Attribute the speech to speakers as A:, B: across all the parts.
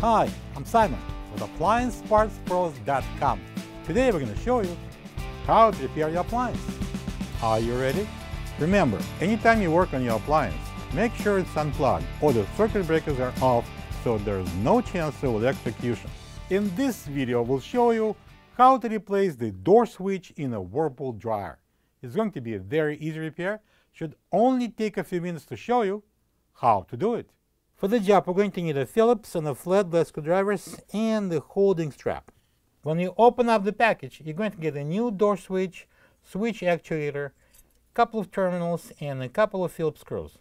A: Hi, I'm Simon with AppliancePartsPros.com. Today we're going to show you how to repair your appliance. Are you ready? Remember, anytime you work on your appliance, make sure it's unplugged or the circuit breakers are off so there's no chance of electrocution. In this video, we'll show you how to replace the door switch in a Whirlpool dryer. It's going to be a very easy repair. Should only take a few minutes to show you how to do it. For the job, we're going to need a Phillips and a flathead screwdrivers and the holding strap. When you open up the package, you're going to get a new door switch, switch actuator, couple of terminals, and a couple of Phillips screws.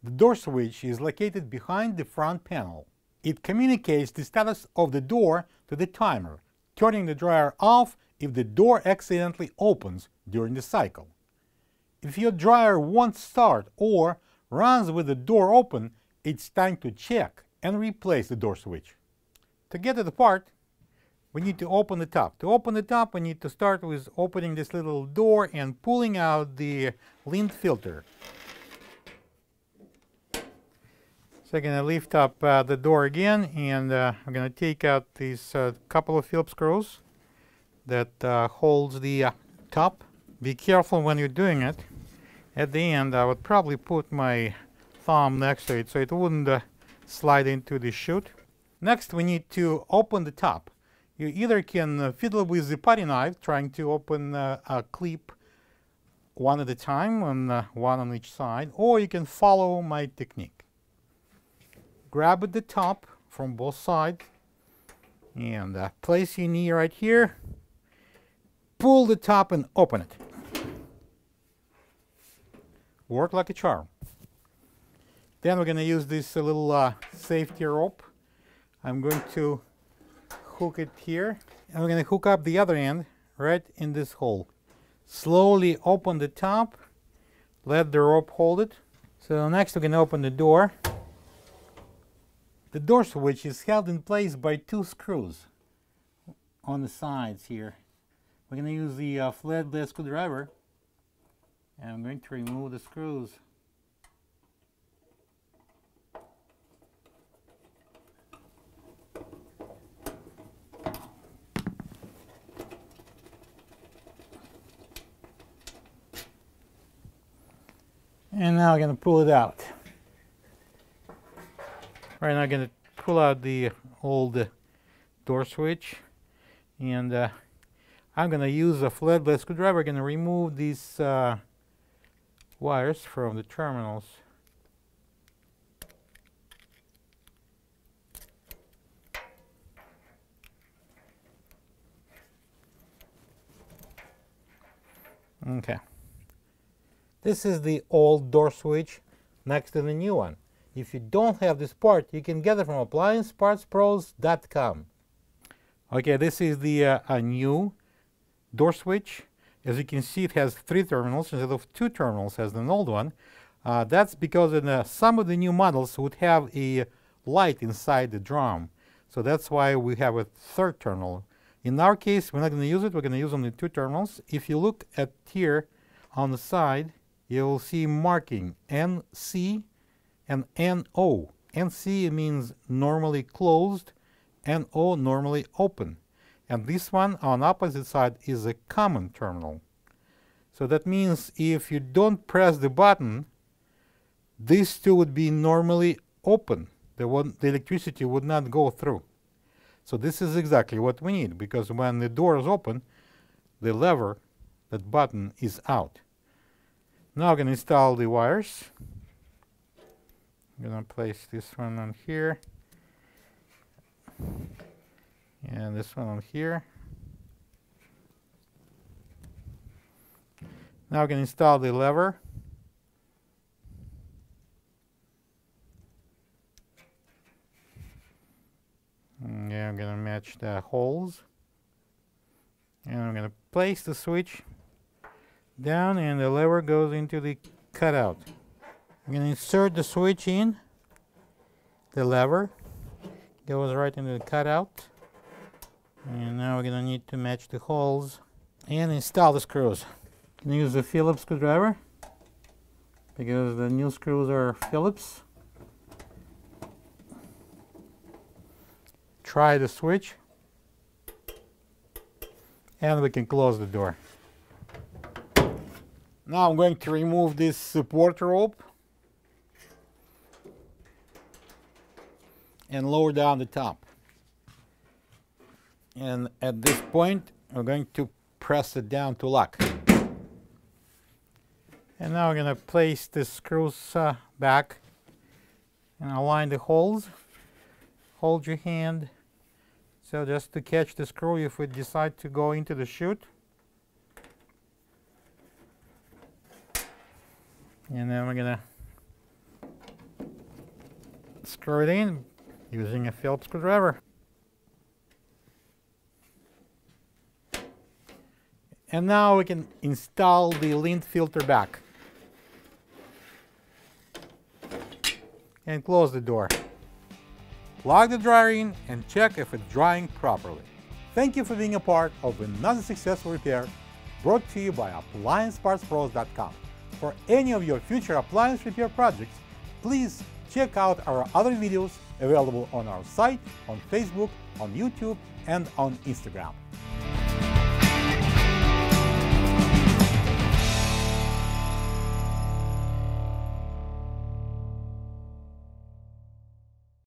A: The door switch is located behind the front panel. It communicates the status of the door to the timer, turning the dryer off if the door accidentally opens during the cycle. If your dryer won't start or runs with the door open, it's time to check and replace the door switch. To get it apart, we need to open the top. To open the top, we need to start with opening this little door and pulling out the lint filter. So I'm going to lift up the door again, and I'm going to take out these couple of Phillips screws that holds the top. Be careful when you're doing it. At the end, I would probably put my thumb next to it so it wouldn't slide into the chute. Next, we need to open the top. You either can fiddle with the putty knife, trying to open a clip one at a time, one on each side, or you can follow my technique. Grab at the top from both sides and place your knee right here. Pull the top and open it. Work like a charm. Then we're going to use this little safety rope. I'm going to hook it here, and we're going to hook up the other end right in this hole. Slowly open the top, let the rope hold it. So next we're going to open the door. The door switch is held in place by two screws on the sides here. We're going to use the flathead screwdriver, and I'm going to remove the screws. And now I'm going to pull it out. Right now I'm going to pull out the old door switch, and I'm going to use a flathead screwdriver. I'm going to remove these wires from the terminals. Okay. This is the old door switch next to the new one. If you don't have this part, you can get it from AppliancePartsPros.com. Okay, this is the a new door switch. As you can see, it has 3 terminals instead of 2 terminals as an old one. That's because some of the new models would have a light inside the drum. So that's why we have a 3rd terminal. In our case, we're not going to use it. We're going to use only 2 terminals. If you look at here on the side, you will see marking NC and NO. NC means normally closed, NO normally open. And this one on opposite side is a common terminal. So that means if you don't press the button, these two would be normally open. The electricity would not go through. So this is exactly what we need, because when the door is open, the lever, that button, is out. Now I'm going to install the wires. I'm going to place this one on here, and this one on here. Now I'm going to install the lever. Yeah, I'm going to match the holes. And I'm going to place the switch down, and the lever goes into the cutout. I'm going to insert the switch in. The lever goes right into the cutout. And now we're going to need to match the holes and install the screws. I'm going to use a Phillips screwdriver because the new screws are Phillips. try the switch, and we can close the door. Now I'm going to remove this support rope and lower down the top. And at this point, we're going to press it down to lock. And now we're going to place the screws back and align the holes. Hold your hand so just to catch the screw if we decide to go into the chute. And then we're going to screw it in using a Phillips screwdriver. And now we can install the lint filter back. And close the door. Plug the dryer in and check if it's drying properly. Thank you for being a part of another successful repair brought to you by AppliancePartsPros.com. For any of your future appliance repair projects, please check out our other videos available on our site, on Facebook, on YouTube, and on Instagram.